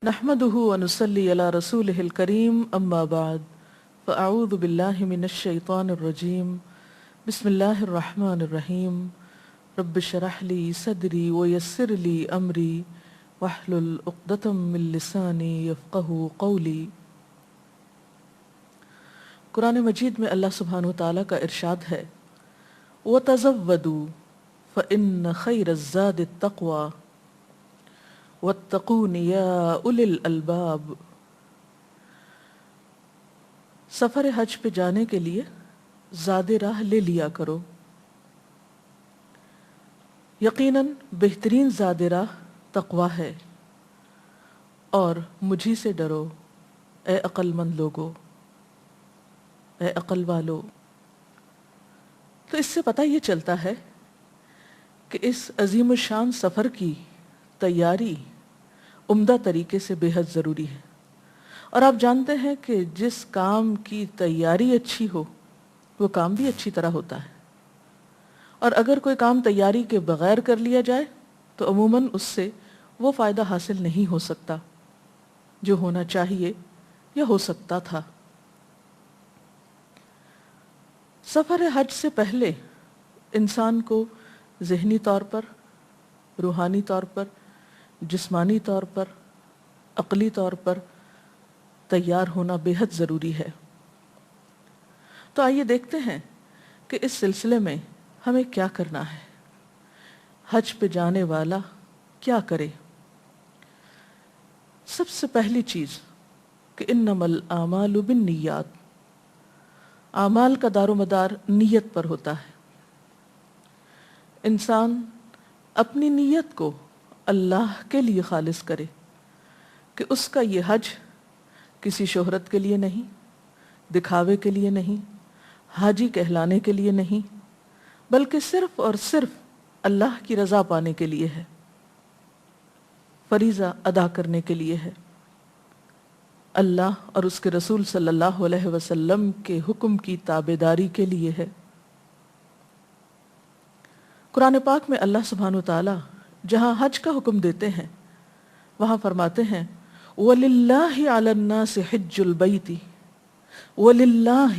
نحمده ونصلي على رسوله الكريم أما بعد فأعوذ بالله من الشيطان الرجيم بسم الله الرحمن الرحيم رب اشرح لي صدري ويسر لي أمري واحلل عقدة من لساني يفقهوا قولي۔ قرآن مجید میں اللہ سبحانہ وتعالیٰ کا ارشاد ہے وَتَزَوَّدُوا فَإِنَّ خَيْرَ الزَّادِ التَّقْوَى وَاتَّقُونِ يَا أُولِي الْأَلْبَابِ۔ سفر حج پہ جانے کے لیے زاد راہ لے لیا کرو، یقیناً بہترین زاد راہ تقوی ہے، اور مجھی سے ڈرو اے عقل مند لوگو، اے عقل والو۔ تو اس سے پتہ یہ چلتا ہے کہ اس عظیم الشان سفر کی تیاری عمدہ طریقے سے بے حد ضروری ہے، اور آپ جانتے ہیں کہ جس کام کی تیاری اچھی ہو وہ کام بھی اچھی طرح ہوتا ہے، اور اگر کوئی کام تیاری کے بغیر کر لیا جائے تو عموماً اس سے وہ فائدہ حاصل نہیں ہو سکتا جو ہونا چاہیے یا ہو سکتا تھا۔ سفر حج سے پہلے انسان کو ذہنی طور پر، روحانی طور پر، جسمانی طور پر، عقلی طور پر تیار ہونا بے حد ضروری ہے۔ تو آئیے دیکھتے ہیں کہ اس سلسلے میں ہمیں کیا کرنا ہے، حج پہ جانے والا کیا کرے۔ سب سے پہلی چیز کہ انما الاعمال بالنیات، اعمال کا دار و مدار نیت پر ہوتا ہے۔ انسان اپنی نیت کو اللہ کے لیے خالص کرے کہ اس کا یہ حج کسی شہرت کے لیے نہیں، دکھاوے کے لیے نہیں، حاجی کہلانے کے لیے نہیں، بلکہ صرف اور صرف اللہ کی رضا پانے کے لیے ہے، فریضہ ادا کرنے کے لیے ہے، اللہ اور اس کے رسول صلی اللہ علیہ وسلم کے حکم کی تابعداری کے لیے ہے۔ قرآن پاک میں اللہ سبحانہ وتعالی جہاں حج کا حکم دیتے ہیں وہاں فرماتے ہیں وَلِلَّهِ عَلَى النَّاسِ حِجُّ الْبَيْتِ، وَلِلَّهِ،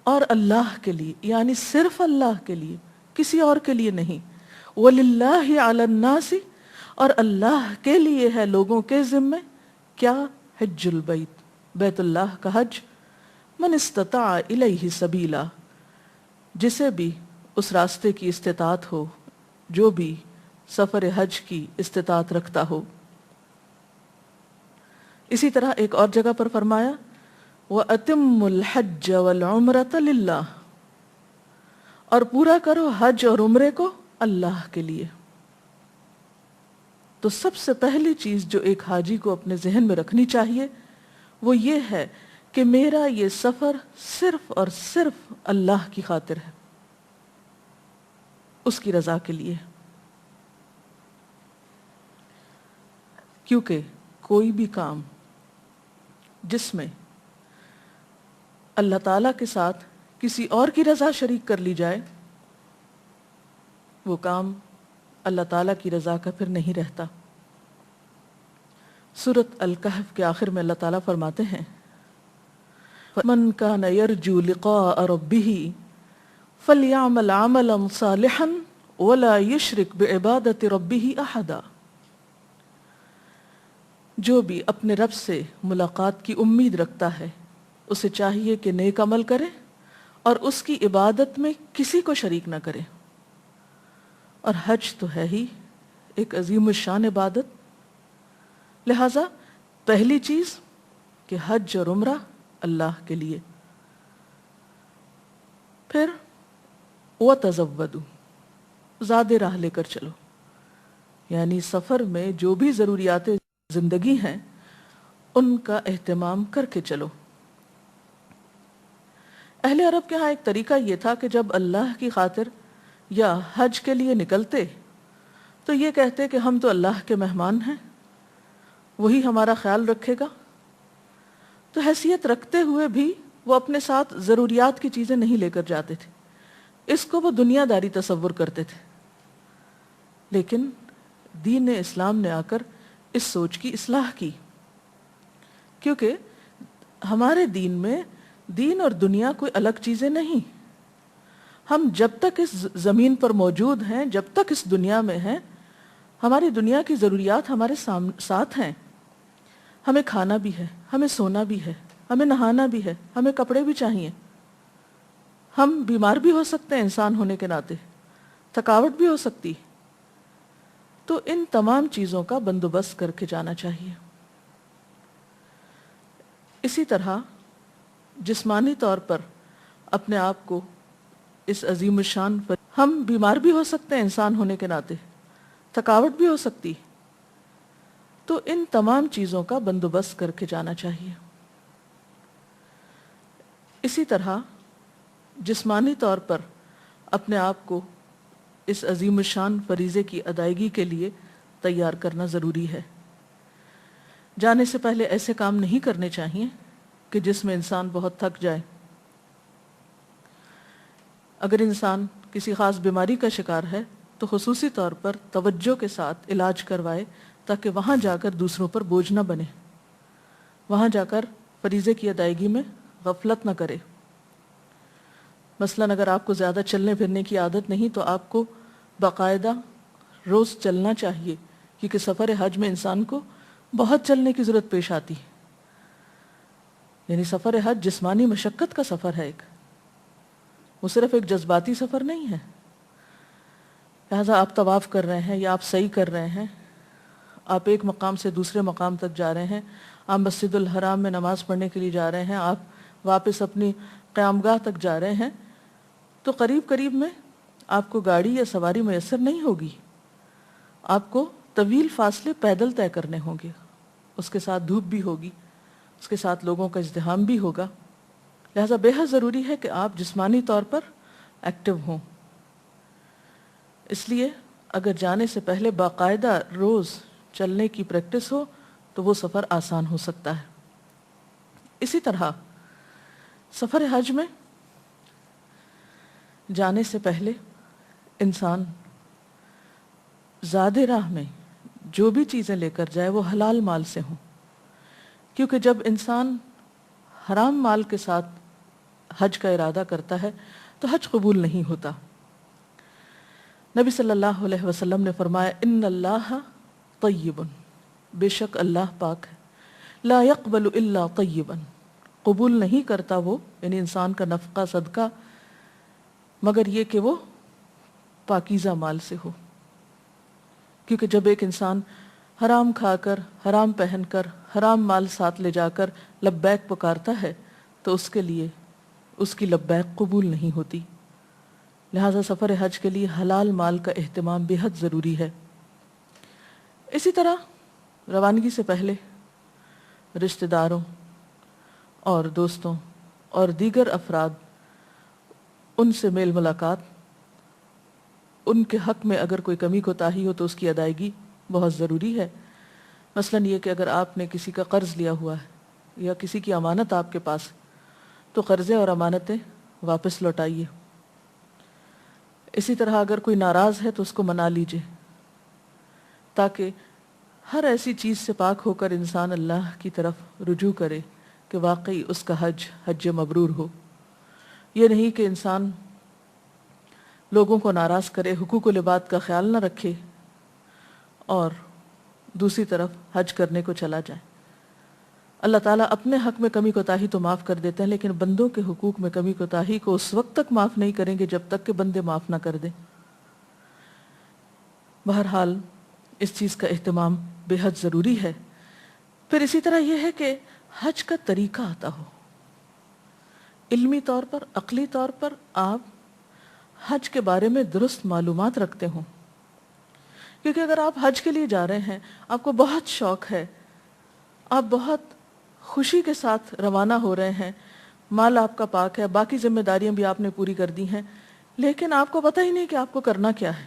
اور اللہ کے لیے، یعنی صرف اللہ کے لیے، کسی اور کے لیے نہیں۔ وَلِلَّهِ عَلَى النَّاسِ، اور اللہ کے لیے ہے لوگوں کے ذمے کیا؟ حج البیت، بیت اللہ کا حج، من استطاع الیہ سبیلا، جسے بھی اس راستے کی استطاعت ہو، جو بھی سفر حج کی استطاعت رکھتا ہو۔ اسی طرح ایک اور جگہ پر فرمایا وَأَتِمُّ الْحَجَّ وَالْعُمْرَةَ لِلَّهِ، اور پورا کرو حج اور عمرے کو اللہ کے لیے۔ تو سب سے پہلی چیز جو ایک حاجی کو اپنے ذہن میں رکھنی چاہیے وہ یہ ہے کہ میرا یہ سفر صرف اور صرف اللہ کی خاطر ہے، اس کی رضا کے لیے، کیونکہ کوئی بھی کام جس میں اللہ تعالیٰ کے ساتھ کسی اور کی رضا شریک کر لی جائے وہ کام اللہ تعالیٰ کی رضا کا پھر نہیں رہتا۔ سورۃ الکہف کے آخر میں اللہ تعالیٰ فرماتے ہیں مَنْ كَانَ يَرْجُو لِقَاءَ رَبِّهِ فَلْيَعْمَلْ عَمَلًا صَالِحًا وَلَا يُشْرِكْ بِعِبَادَةِ رَبِّهِ أَحَدًا، جو بھی اپنے رب سے ملاقات کی امید رکھتا ہے اسے چاہیے کہ نیک عمل کرے اور اس کی عبادت میں کسی کو شریک نہ کرے۔ اور حج تو ہے ہی ایک عظیم الشان عبادت، لہٰذا پہلی چیز کہ حج اور عمرہ اللہ کے لیے۔ پھر وَتَزَوَّدُوا، زاد راہ لے کر چلو، یعنی سفر میں جو بھی ضروریات زندگی ہیں ان کا اہتمام کر کے چلو۔ اہل عرب کے ہاں ایک طریقہ یہ تھا کہ جب اللہ کی خاطر یا حج کے لیے نکلتے تو یہ کہتے کہ ہم تو اللہ کے مہمان ہیں، وہی ہمارا خیال رکھے گا۔ تو حیثیت رکھتے ہوئے بھی وہ اپنے ساتھ ضروریات کی چیزیں نہیں لے کر جاتے تھے، اس کو وہ دنیا داری تصور کرتے تھے۔ لیکن دین اسلام نے آ کر اس سوچ کی اصلاح کی، کیونکہ ہمارے دین میں دین اور دنیا کوئی الگ چیزیں نہیں. ہم جب تک اس زمین پر موجود ہیں، جب تک اس دنیا میں ہیں، ہماری دنیا کی ضروریات ہمارے ساتھ ہیں. ہمیں کھانا بھی ہے، ہمیں سونا بھی ہے، ہمیں نہانا بھی ہے، ہمیں کپڑے بھی چاہیے. ہم بیمار بھی ہو سکتے ہیں انسان ہونے کے ناطے، تھکاوٹ بھی ہو سکتی. تو ان تمام چیزوں کا بندوبست کر کے جانا چاہیے. اسی طرح جسمانی طور پر اپنے آپ کو اس عظیم الشان پر ہم بیمار بھی ہو سکتے ہیں انسان ہونے کے ناطے، تھکاوٹ بھی ہو سکتی. تو ان تمام چیزوں کا بندوبست کر کے جانا چاہیے. اسی طرح جسمانی طور پر اپنے آپ کو اس عظیم الشان فریضے کی ادائیگی کے لیے تیار کرنا ضروری ہے. جانے سے پہلے ایسے کام نہیں کرنے چاہیے کہ جس میں انسان بہت تھک جائے. اگر انسان کسی خاص بیماری کا شکار ہے تو خصوصی طور پر توجہ کے ساتھ علاج کروائے تاکہ وہاں جا کر دوسروں پر بوجھ نہ بنے، وہاں جا کر فریضے کی ادائیگی میں غفلت نہ کرے. مثلاً اگر آپ کو زیادہ چلنے پھرنے کی عادت نہیں تو آپ کو باقاعدہ روز چلنا چاہیے، کیونکہ سفر حج میں انسان کو بہت چلنے کی ضرورت پیش آتی ہے. یعنی سفر حج جسمانی مشقت کا سفر ہے، وہ صرف ایک جذباتی سفر نہیں ہے. لہٰذا آپ طواف کر رہے ہیں یا آپ سعی کر رہے ہیں، آپ ایک مقام سے دوسرے مقام تک جا رہے ہیں، آپ مسجد الحرام میں نماز پڑھنے کے لیے جا رہے ہیں، آپ واپس اپنی قیامگاہ تک جا رہے ہیں، تو قریب قریب میں آپ کو گاڑی یا سواری میسر نہیں ہوگی. آپ کو طویل فاصلے پیدل طے کرنے ہوں گے، اس کے ساتھ دھوپ بھی ہوگی، اس کے ساتھ لوگوں کا ازدحام بھی ہوگا. لہٰذا بے حد ضروری ہے کہ آپ جسمانی طور پر ایکٹیو ہوں. اس لیے اگر جانے سے پہلے باقاعدہ روز چلنے کی پریکٹس ہو تو وہ سفر آسان ہو سکتا ہے. اسی طرح سفر حج میں جانے سے پہلے انسان زاد راہ میں جو بھی چیزیں لے کر جائے وہ حلال مال سے ہوں، کیونکہ جب انسان حرام مال کے ساتھ حج کا ارادہ کرتا ہے تو حج قبول نہیں ہوتا. نبی صلی اللہ علیہ وسلم نے فرمایا ان اللہ طیب، بے شک اللہ پاک ہے، لا يقبل الا طیبا، قبول نہیں کرتا وہ یعنی انسان کا نفقہ صدقہ مگر یہ کہ وہ پاکیزہ مال سے ہو. کیونکہ جب ایک انسان حرام کھا کر، حرام پہن کر، حرام مال ساتھ لے جا کر لبیک پکارتا ہے تو اس کے لیے اس کی لبیک قبول نہیں ہوتی. لہٰذا سفر حج کے لیے حلال مال کا اہتمام بے حد ضروری ہے. اسی طرح روانگی سے پہلے رشتہ داروں اور دوستوں اور دیگر افراد ان سے میل ملاقات، ان کے حق میں اگر کوئی کمی کوتاہی ہو تو اس کی ادائیگی بہت ضروری ہے. مثلاً یہ کہ اگر آپ نے کسی کا قرض لیا ہوا ہے یا کسی کی امانت آپ کے پاس تو قرضے اور امانتیں واپس لوٹائیے. اسی طرح اگر کوئی ناراض ہے تو اس کو منا لیجئے، تاکہ ہر ایسی چیز سے پاک ہو کر انسان اللہ کی طرف رجوع کرے کہ واقعی اس کا حج مبرور ہو. یہ نہیں کہ انسان لوگوں کو ناراض کرے، حقوق و لباد کا خیال نہ رکھے اور دوسری طرف حج کرنے کو چلا جائے. اللہ تعالیٰ اپنے حق میں کمی کوتاہی تو معاف کر دیتے ہیں، لیکن بندوں کے حقوق میں کمی کوتاہی کو اس وقت تک معاف نہیں کریں گے جب تک کہ بندے معاف نہ کر دیں. بہرحال اس چیز کا اہتمام بے حد ضروری ہے. پھر اسی طرح یہ ہے کہ حج کا طریقہ آتا ہو، علمی طور پر، عقلی طور پر آپ حج کے بارے میں درست معلومات رکھتے ہوں. کیونکہ اگر آپ حج کے لیے جا رہے ہیں، آپ کو بہت شوق ہے، آپ بہت خوشی کے ساتھ روانہ ہو رہے ہیں، مال آپ کا پاک ہے، باقی ذمہ داریاں بھی آپ نے پوری کر دی ہیں، لیکن آپ کو پتہ ہی نہیں کہ آپ کو کرنا کیا ہے،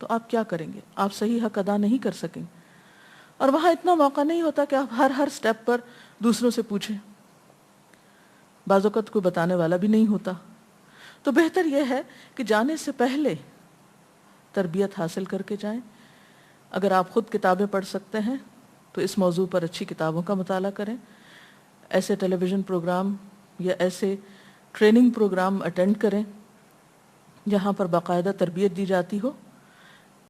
تو آپ کیا کریں گے؟ آپ صحیح حق ادا نہیں کر سکیں. اور وہاں اتنا موقع نہیں ہوتا کہ آپ ہر سٹیپ پر دوسروں سے پوچھیں، بعض اوقات کوئی بتانے والا بھی نہیں ہوتا. تو بہتر یہ ہے کہ جانے سے پہلے تربیت حاصل کر کے جائیں، اگر آپ خود کتابیں پڑھ سکتے ہیں تو اس موضوع پر اچھی کتابوں کا مطالعہ کریں، ایسے ٹیلی ویژن پروگرام یا ایسے ٹریننگ پروگرام اٹینڈ کریں جہاں پر باقاعدہ تربیت دی جاتی ہو،